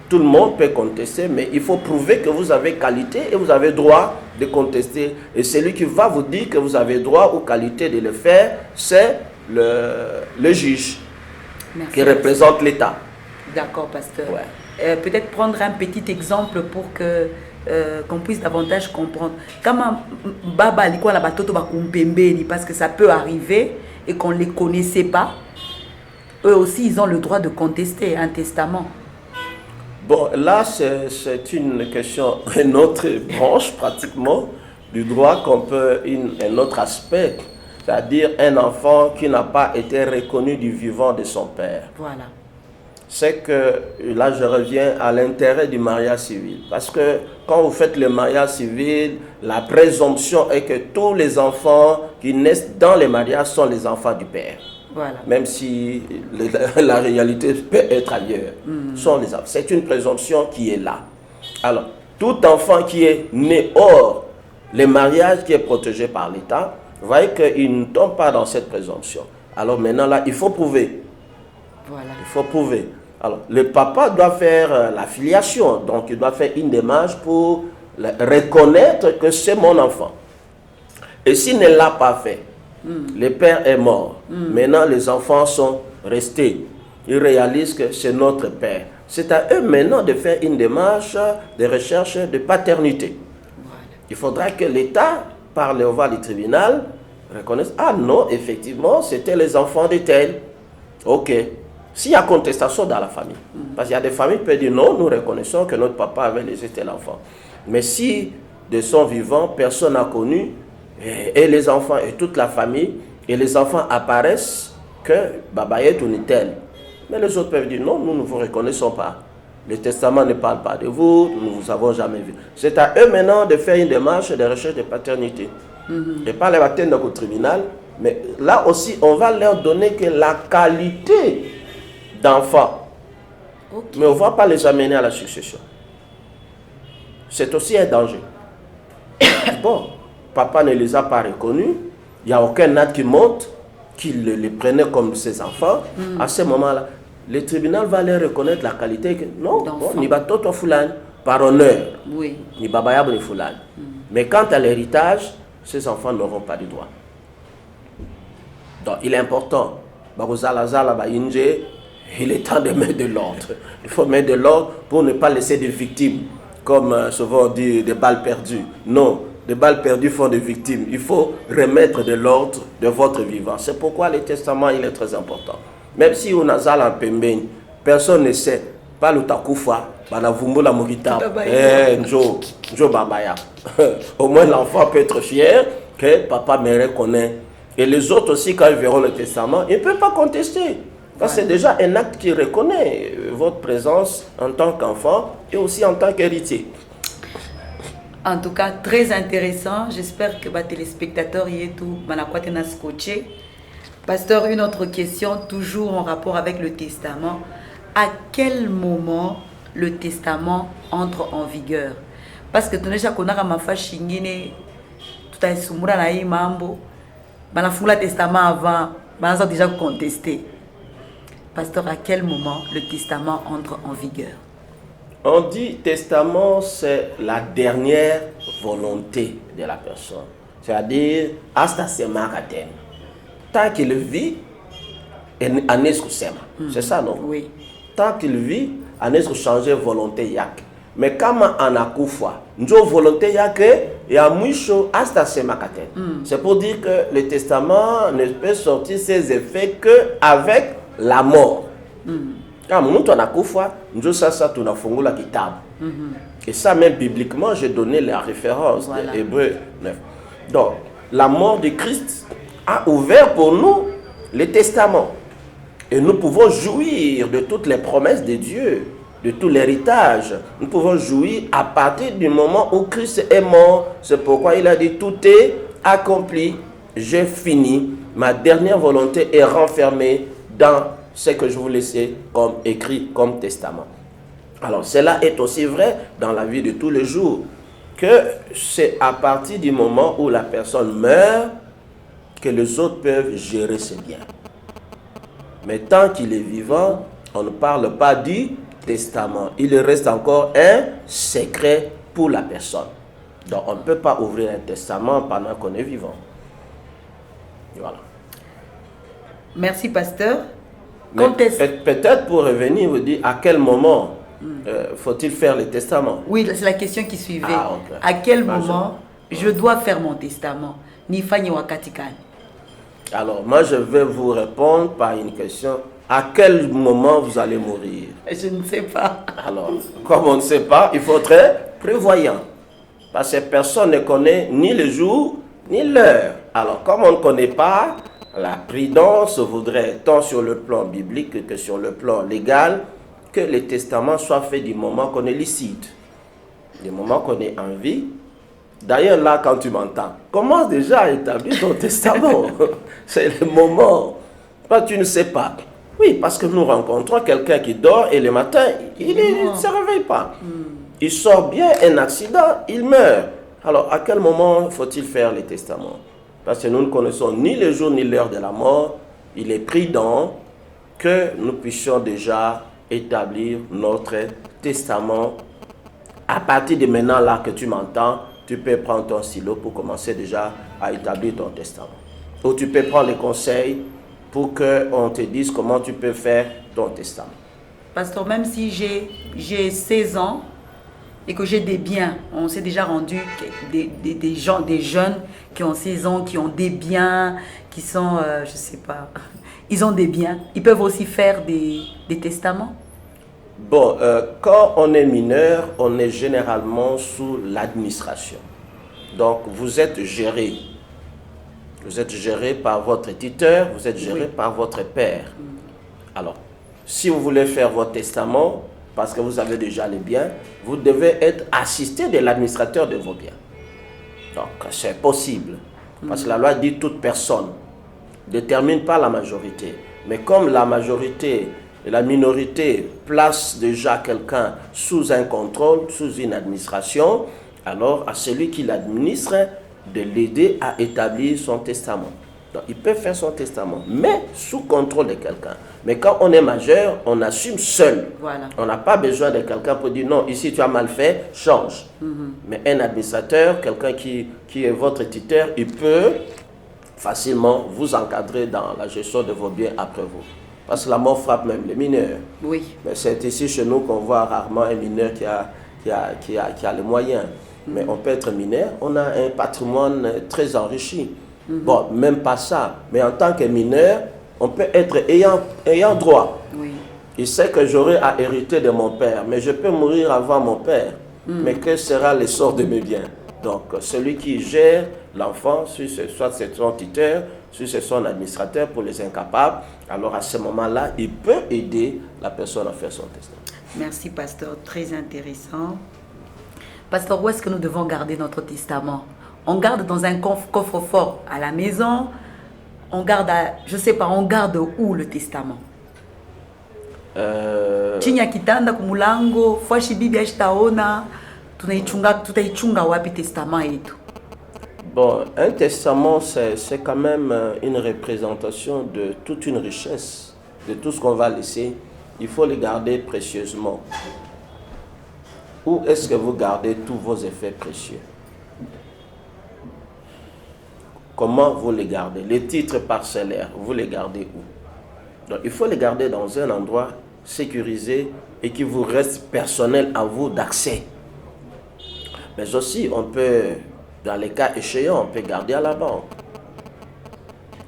tout le monde peut contester, mais il faut prouver que vous avez qualité et vous avez droit de contester. Et celui qui va vous dire que vous avez droit ou qualité de le faire, c'est le juge. Merci, qui représente l'État. D'accord, pasteur. Ouais. Peut-être prendre un petit exemple pour que qu'on puisse davantage comprendre. Comment baba likwa la batoto bakumpembeni, parce que ça peut arriver et qu'on ne les connaissait pas. Eux aussi, ils ont le droit de contester un testament. Bon, là, c'est une question, une autre branche pratiquement du droit qu'on peut, un autre aspect, c'est-à-dire un enfant qui n'a pas été reconnu du vivant de son père. Voilà. C'est que, là je reviens à l'intérêt du mariage civil. Parce que quand vous faites le mariage civil, la présomption est que tous les enfants qui naissent dans les mariages sont les enfants du père. Voilà. Même si la réalité peut être ailleurs. Sont les enfants. C'est une présomption qui est là. Alors, tout enfant qui est né hors le mariage qui est protégé par l'État, vous voyez qu'il ne tombe pas dans cette présomption. Alors maintenant là, il faut prouver. Voilà. Il faut prouver. Alors, le papa doit faire la filiation, donc il doit faire une démarche pour reconnaître que c'est mon enfant. Et s'il ne l'a pas fait, Le père est mort. Maintenant, les enfants sont restés. Ils réalisent que c'est notre père. C'est à eux maintenant de faire une démarche de recherche de paternité. Il faudra que l'État, par le voie du tribunal, reconnaisse, ah non, effectivement, c'était les enfants de tel. Ok. S'il y a contestation dans la famille, parce qu'il y a des familles qui peuvent dire non, nous reconnaissons que notre papa avait laissé tel enfant. Mais si de son vivant, personne n'a connu, et les enfants et toute la famille, et les enfants apparaissent que Babayet ou tel. Mais les autres peuvent dire non, nous ne vous reconnaissons pas. Le testament ne parle pas de vous, nous ne vous avons jamais vu. C'est à eux maintenant de faire une démarche de recherche de paternité. Et pas les attendre au tribunal, mais là aussi, on va leur donner que la qualité d'enfants. Okay. Mais on ne va pas les amener à la succession. C'est aussi un danger. Bon, papa ne les a pas reconnus, il n'y a aucun acte qui montre qu'il les prenait comme ses enfants. À ce moment-là, le tribunal va leur reconnaître la qualité que non, ni batoto fulani, par honneur, ni babayab ni fulani. Mais quant à l'héritage, ces enfants n'auront pas de droit. Donc il est important, il est temps de mettre de l'ordre. Il faut mettre de l'ordre pour ne pas laisser des victimes, comme souvent on dit, des balles perdues. Non, des balles perdues font des victimes. Il faut remettre de l'ordre de votre vivant. C'est pourquoi le testament il est très important. Même si on a un pembeni, personne ne sait. Pas le takoufa, la morita, njo babaya. Au moins l'enfant peut être fier que papa me reconnaît. Et les autres aussi, quand ils verront le testament, ils ne peuvent pas contester. Parce que c'est déjà un acte qui reconnaît votre présence en tant qu'enfant et aussi en tant qu'héritier. En tout cas, très intéressant. J'espère que les téléspectateurs y est tout scotché. Pasteur, une autre question, toujours en rapport avec le testament. À quel moment le testament entre en vigueur? Parce que tu n'as pas ma fachingine, tout a soumura na imambo, la le testament avant, a déjà contesté. Pasteur, à quel moment le testament entre en vigueur? On dit testament, c'est la dernière volonté de la personne. C'est-à-dire, hasta se makaten. Tant qu'il vit, c'est ça, non? Oui. Tant qu'il vit, on est changer volonté yak. Mais quand on a koufa, nous volonté yak et à moucho hasta se makaten. C'est pour dire que le testament ne peut sortir ses effets que avec la mort. Quand on a koufa, nous ça tout na fongola kitab. Et ça même bibliquement, j'ai donné la référence de Hébreux 9. Donc, la mort de Christ a ouvert pour nous le testament. Et nous pouvons jouir de toutes les promesses de Dieu, de tout l'héritage. Nous pouvons jouir à partir du moment où Christ est mort. C'est pourquoi il a dit, tout est accompli, j'ai fini. Ma dernière volonté est renfermée dans ce que je vous laissais comme écrit, comme testament. Alors cela est aussi vrai dans la vie de tous les jours, que c'est à partir du moment où la personne meurt que les autres peuvent gérer ses biens. Mais tant qu'il est vivant, on ne parle pas du testament. Il reste encore un secret pour la personne. Donc on ne peut pas ouvrir un testament pendant qu'on est vivant. Voilà. Merci, pasteur. Peut-être pour revenir, vous dire à quel moment faut-il faire le testament? Oui, c'est la question qui suivait. Okay. À quel moment je dois faire mon testament? Nifanye wakatikani. Alors, moi, je vais vous répondre par une question. À quel moment vous allez mourir? Je ne sais pas. Alors, comme on ne sait pas, il faut être prévoyant. Parce que personne ne connaît ni le jour, ni l'heure. Alors, comme on ne connaît pas, la prudence voudrait, tant sur le plan biblique que sur le plan légal, que le testament soit fait du moment qu'on est licite, du moment qu'on est en vie. D'ailleurs, là, quand tu m'entends, commence déjà à établir ton testament. C'est le moment. Parce que tu ne sais pas. Oui, parce que nous rencontrons quelqu'un qui dort et le matin, il ne se réveille pas. Il sort bien, un accident, il meurt. Alors, à quel moment faut-il faire le testament? Parce que nous ne connaissons ni le jour ni l'heure de la mort. Il est prudent que nous puissions déjà établir notre testament. À partir de maintenant, là que tu m'entends, tu peux prendre ton stylo pour commencer déjà à établir ton testament. où tu peux prendre les conseils pour qu'on te dise comment tu peux faire ton testament. Pasteur, même si j'ai 16 ans et que j'ai des biens, on s'est déjà rendu des jeunes qui ont 16 ans, qui ont des biens, qui sont, je ne sais pas, ils ont des biens. Ils peuvent aussi faire des testaments? Bon, quand on est mineur, on est généralement sous l'administration. Donc, vous êtes géré. Vous êtes géré par votre tuteur, vous êtes géré par votre père. Alors, si vous voulez faire votre testament, parce que vous avez déjà les biens, vous devez être assisté de l'administrateur de vos biens. Donc, c'est possible. Parce que la loi dit toute personne ne détermine pas la majorité. Mais comme la majorité et la minorité place déjà quelqu'un sous un contrôle, sous une administration, alors à celui qui l'administre de l'aider à établir son testament. Donc, il peut faire son testament, mais sous contrôle de quelqu'un. Mais quand on est majeur, on assume seul. Voilà. On n'a pas besoin de quelqu'un pour dire non, ici tu as mal fait, change. Mais un administrateur, quelqu'un qui est votre tuteur, il peut facilement vous encadrer dans la gestion de vos biens après vous. Parce que la mort frappe même les mineurs. Oui. Mais c'est ici chez nous qu'on voit rarement un mineur qui a les moyens. Mais on peut être mineur, on a un patrimoine très enrichi. Bon, même pas ça. Mais en tant que mineur, on peut être ayant droit. Oui. Il sait que j'aurai à hériter de mon père, mais je peux mourir avant mon père. Mais que sera le sort de mes biens? Donc, celui qui gère l'enfant, soit c'est son tuteur, soit c'est son administrateur pour les incapables, alors à ce moment-là, il peut aider la personne à faire son testament. Merci, pasteur. Très intéressant. Pasteur, où est-ce que nous devons garder notre testament? On garde dans un coffre-fort à la maison. On garde, je ne sais pas, on garde où le testament? Chini ya kitanda kumulango, fashi bibi ashitaona, tutaichunga wapi testament yetu? Bon, un testament, c'est quand même une représentation de toute une richesse, de tout ce qu'on va laisser. Il faut les garder précieusement. Où est-ce que vous gardez tous vos effets précieux? Comment vous les gardez? Les titres parcellaires, vous les gardez où? Donc, il faut les garder dans un endroit sécurisé et qui vous reste personnel à vous d'accès. Mais aussi, on peut, dans les cas échéants, on peut garder à la banque.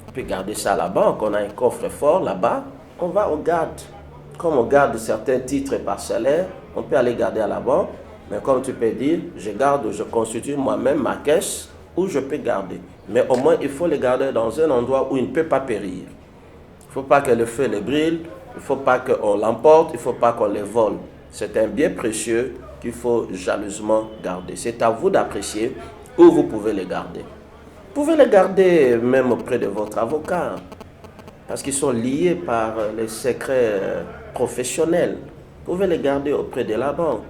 On peut garder ça à la banque. On a un coffre-fort là-bas. On va au garde. Comme on garde certains titres parcellaires, on peut aller garder à la banque. Mais comme tu peux dire, je constitue moi-même ma caisse où je peux garder. Mais au moins, il faut les garder dans un endroit où il ne peut pas périr. Il ne faut pas que le feu les brûle. Il ne faut pas qu'on l'emporte. Il ne faut pas qu'on les vole. C'est un bien précieux qu'il faut jalousement garder. C'est à vous d'apprécier où vous pouvez les garder. Vous pouvez les garder même auprès de votre avocat. Parce qu'ils sont liés par les secrets professionnels. Vous pouvez les garder auprès de la banque.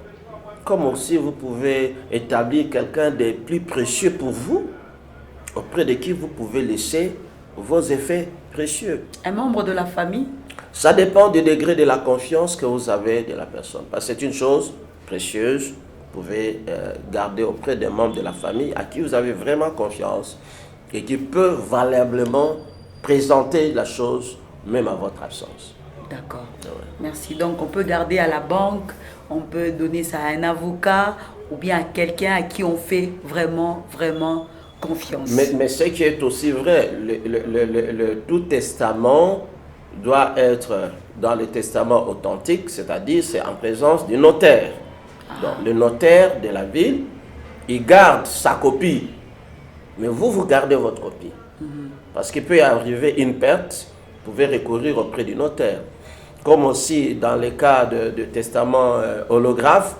Comme aussi vous pouvez établir quelqu'un de plus précieux pour vous, auprès de qui vous pouvez laisser vos effets précieux. Un membre de la famille? Ça dépend du degré de la confiance que vous avez de la personne. Parce que c'est une chose précieuse, vous pouvez garder auprès des membres de la famille à qui vous avez vraiment confiance et qui peut valablement présenter la chose même à votre absence. D'accord. Ouais. Merci. Donc, on peut garder à la banque, on peut donner ça à un avocat ou bien à quelqu'un à qui on fait vraiment confiance. Mais ce qui est aussi vrai, le tout testament doit être dans le testament authentique, c'est-à-dire c'est en présence du notaire. Donc, le notaire de la ville, il garde sa copie, mais vous gardez votre copie. Parce qu'il peut y arriver une perte, vous pouvez recourir auprès du notaire. Comme aussi dans les cas de testament holographe,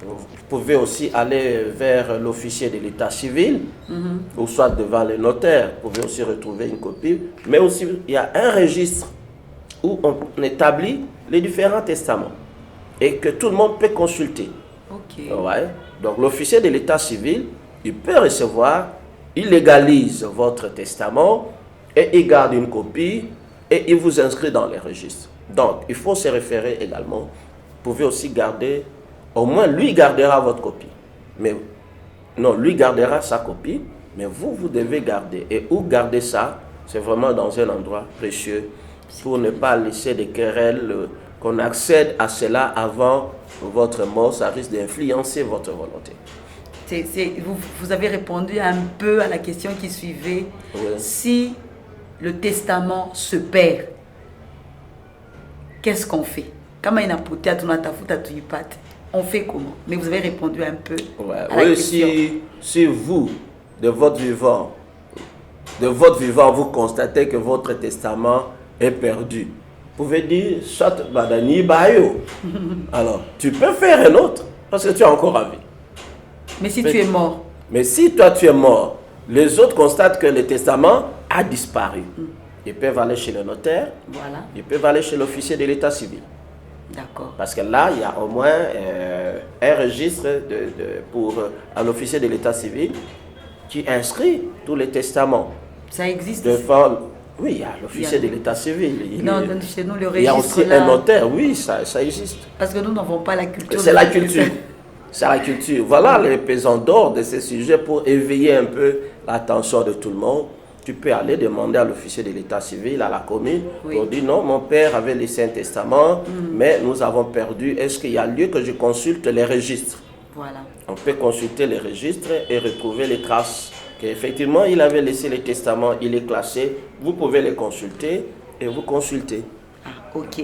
vous pouvez aussi aller vers l'officier de l'état civil, ou soit devant le notaire, vous pouvez aussi retrouver une copie. Mais aussi, il y a un registre où on établit les différents testaments et que tout le monde peut consulter. Ok. Ouais. Donc l'officier de l'état civil, il peut recevoir, il légalise votre testament et il garde une copie et il vous inscrit dans les registres. Donc il faut se référer également. Vous pouvez aussi garder, au moins lui gardera votre copie. Mais non, lui gardera sa copie, mais vous devez garder. Et où garder ça? c'est vraiment dans un endroit précieux pour ne pas laisser des querelles, qu'on accède à cela avant votre mort, ça risque d'influencer votre volonté. Vous avez répondu un peu à la question qui suivait. Oui. Si le testament se perd, qu'est-ce qu'on fait? On fait comment? Mais vous avez répondu un peu à la question. Si vous, de votre vivant, vous constatez que votre testament est perdu, vous pouvez dire, Chat Badani Bayo. Alors, tu peux faire un autre, parce que tu es encore en vie. Mais si tu es mort? Mais si toi tu es mort, les autres constatent que le testament a disparu. Ils peuvent aller chez le notaire, voilà. Ils peuvent aller chez l'officier de l'état civil. D'accord. Parce que là, il y a au moins un registre à l'officier de l'état civil qui inscrit tous les testaments. Ça existe? Oui, il y a l'officier de l'état civil. Chez nous, le registre. Il y a aussi un notaire, oui, ça existe. Parce que nous n'avons pas la culture. C'est la culture. C'est la culture. Voilà les pesants d'or de ces sujets pour éveiller un peu l'attention de tout le monde. Tu peux aller demander à l'officier de l'état civil, à la commune, pour dire non, mon père avait laissé un testament, mais nous avons perdu. Est-ce qu'il y a lieu que je consulte les registres? Voilà. On peut consulter les registres et retrouver les traces qu'effectivement il avait laissé le testament, il est classé. Vous pouvez les consulter et vous consulter. Ah, ok,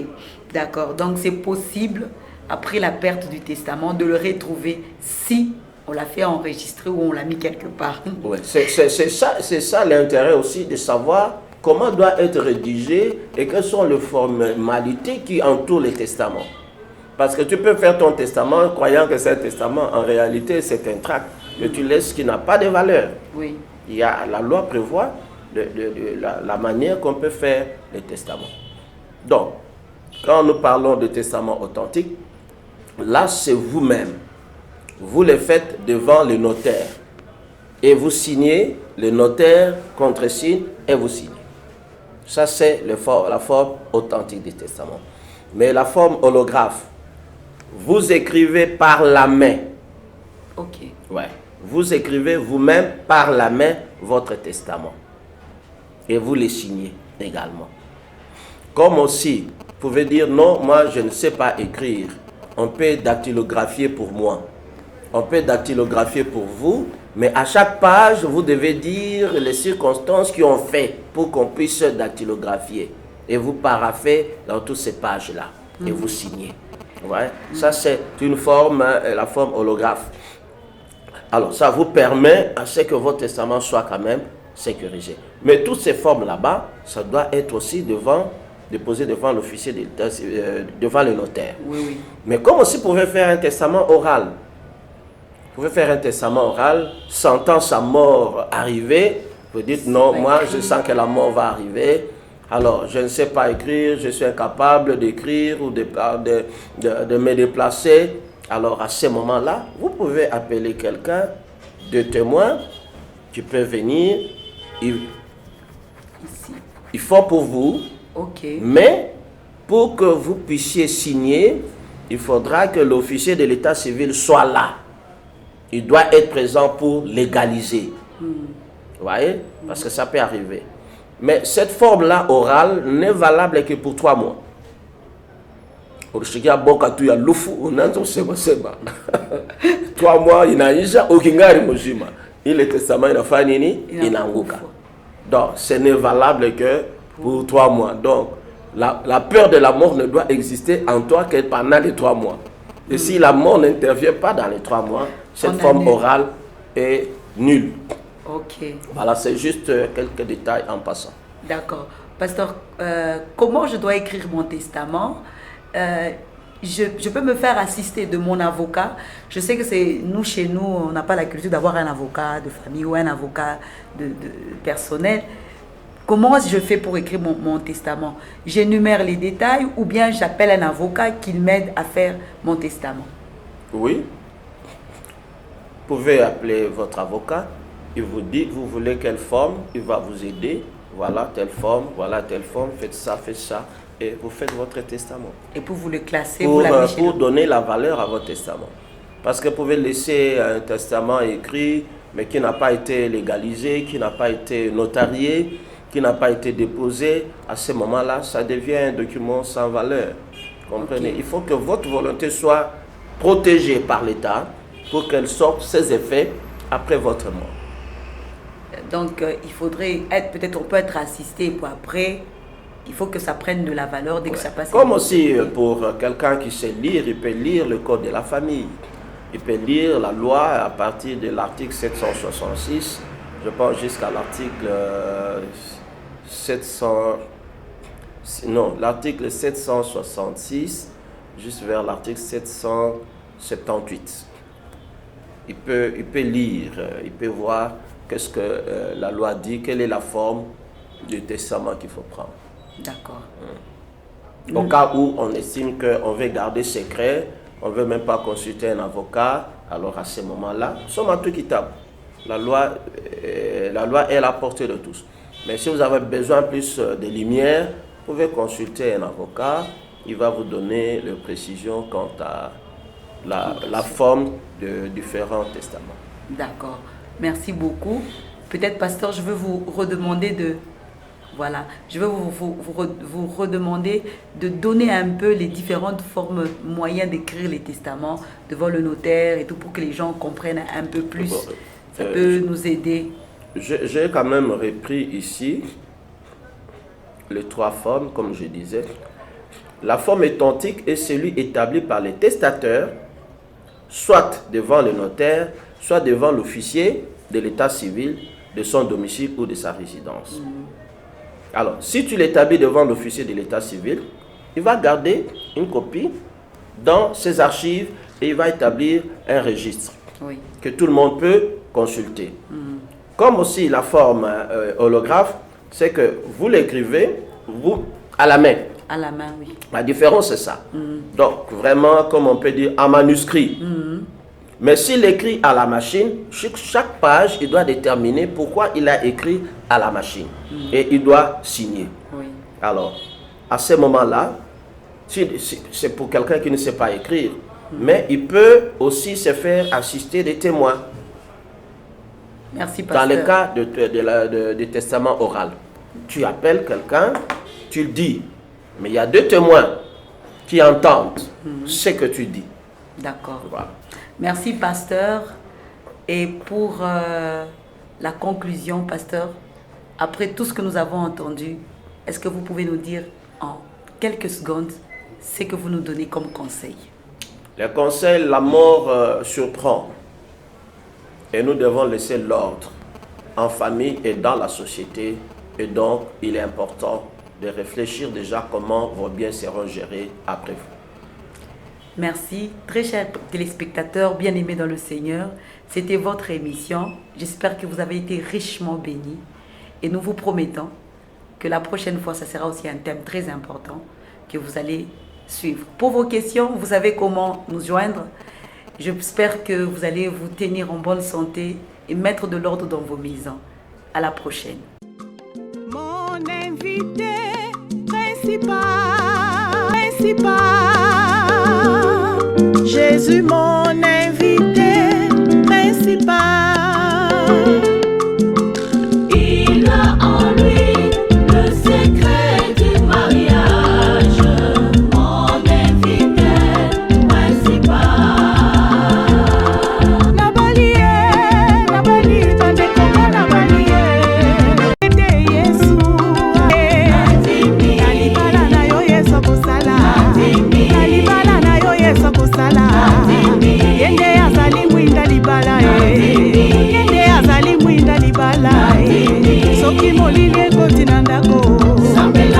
d'accord. Donc c'est possible, après la perte du testament, de le retrouver si on l'a fait enregistrer ou on l'a mis quelque part. Oui, c'est ça l'intérêt aussi de savoir comment doit être rédigé et quelles sont les formalités qui entourent les testaments. Parce que tu peux faire ton testament croyant que c'est un testament, en réalité c'est un tract que tu laisses qui n'a pas de valeur. Oui. La loi prévoit la manière qu'on peut faire les testaments. Donc, quand nous parlons de testament authentique, là c'est vous-même. Vous le faites devant le notaire et vous signez, le notaire contresigne et vous signez. Ça, c'est la forme authentique du testament. Mais la forme holographe, vous écrivez par la main. Ok. Ouais. Vous écrivez vous-même par la main votre testament et vous le signez également. Comme aussi, vous pouvez dire non, moi je ne sais pas écrire. On peut dactylographier pour moi. On peut dactylographier pour vous, mais à chaque page, vous devez dire les circonstances qui ont fait pour qu'on puisse dactylographier. Et vous paraphez dans toutes ces pages-là. Et vous signez. Ouais. Ça, c'est une forme, la forme holographe. Alors, ça vous permet à ce que votre testament soit quand même sécurisé. Mais toutes ces formes là-bas, ça doit être aussi déposé devant l'officier, devant le notaire. Oui, oui. Mais comme aussi vous pouvez faire un testament oral. Vous pouvez faire un testament oral, sentant sa mort arriver. Vous dites non, moi je sens que la mort va arriver. Alors je ne sais pas écrire, je suis incapable d'écrire ou de me déplacer. Alors à ce moment-là, vous pouvez appeler quelqu'un de témoin qui peut venir. Il faut pour vous. Okay. Mais pour que vous puissiez signer, il faudra que l'officier de l'état civil soit là. Il doit être présent pour légaliser. Vous voyez? Parce que ça peut arriver. Mais cette forme-là orale n'est valable que pour 3 mois. 3 mois, inaisha ukingari mzima. Ile testament inafanya nini? Inaanguka. Donc, ce n'est valable que pour 3 mois. Donc, la peur de la mort ne doit exister en toi que pendant les 3 mois. Et si la mort n'intervient pas dans les 3 mois, cette forme orale est nulle. Ok. Voilà, c'est juste quelques détails en passant. D'accord. Pasteur, comment je dois écrire mon testament? Je peux me faire assister de mon avocat. Je sais que chez nous, on n'a pas la culture d'avoir un avocat de famille ou un avocat de personnel. Comment je fais pour écrire mon testament? J'énumère les détails ou bien j'appelle un avocat qui m'aide à faire mon testament? Oui. Vous pouvez appeler votre avocat. Il vous dit, vous voulez quelle forme? Il va vous aider. Voilà telle forme, faites ça. Et vous faites votre testament. Et pour vous le classer, pour donner la valeur à votre testament. Parce que vous pouvez laisser un testament écrit, mais qui n'a pas été légalisé, qui n'a pas été notarié. qui n'a pas été déposé, à ce moment-là, ça devient un document sans valeur. Comprenez? Il faut que votre volonté soit protégée par l'État pour qu'elle sorte ses effets après votre mort. Donc, il faudrait être, peut-être on peut être assisté pour après, il faut que ça prenne de la valeur dès que ça passe. Comme aussi pour quelqu'un qui sait lire, il peut lire le code de la famille. Il peut lire la loi à partir de l'article 766, je pense jusqu'à l'article 766, juste vers l'article 778. Il peut lire, il peut voir qu'est-ce que la loi dit, quelle est la forme du testament qu'il faut prendre. D'accord. Au cas où on estime qu'on veut garder secret, on ne veut même pas consulter un avocat, alors à ce moment-là, nous sommes en tout quittable. La loi est à la portée de tous. Mais si vous avez besoin plus de lumière, vous pouvez consulter un avocat, il va vous donner les précisions quant à la forme de différents testaments. D'accord. Merci beaucoup. Peut-être, pasteur, je veux vous redemander de... Voilà, je veux vous redemander de donner un peu les différentes formes, moyens d'écrire les testaments devant le notaire et tout pour que les gens comprennent un peu plus. Ça peut nous aider. J'ai quand même repris ici les 3 formes, comme je disais. La forme authentique est celui établi par les testateurs, soit devant le notaire, soit devant l'officier de l'état civil, de son domicile ou de sa résidence. Alors, si tu l'établis devant l'officier de l'état civil, il va garder une copie dans ses archives et il va établir un registre que tout le monde peut consulter. Comme aussi la forme holographe, c'est que vous l'écrivez, vous, à la main. À la main, oui. La différence, c'est ça. Donc, vraiment, comme on peut dire, en manuscrit. Mais s'il écrit à la machine, chaque page, il doit déterminer pourquoi il a écrit à la machine. Et il doit signer. Oui. Alors, à ce moment-là, c'est pour quelqu'un qui ne sait pas écrire, mais il peut aussi se faire assister des témoins. Merci, pasteur. Dans le cas de testament oral, tu appelles quelqu'un, tu le dis, mais il y a 2 témoins qui entendent ce que tu dis. D'accord. Voilà. Merci, pasteur. Et pour la conclusion, pasteur, après tout ce que nous avons entendu, est-ce que vous pouvez nous dire en quelques secondes ce que vous nous donnez comme conseil? Le conseil, la mort surprend. Et nous devons laisser l'ordre en famille et dans la société. Et donc, il est important de réfléchir déjà comment vos biens seront gérés après vous. Merci, très chers téléspectateurs, bien-aimés dans le Seigneur. C'était votre émission. J'espère que vous avez été richement bénis. Et nous vous promettons que la prochaine fois, ça sera aussi un thème très important que vous allez suivre. Pour vos questions, vous savez comment nous joindre. J'espère que vous allez vous tenir en bonne santé et mettre de l'ordre dans vos maisons. À la prochaine. Mon invité principal, Jésus, mon invité principal. Il a en lui le secret du mariage, mon invité principal. Nabali, tande koma nabali. Ete Yesu, nalibala na yo Yesu kusala. Nalibala na yo Yesu kusala. Yende azali mwinda libala.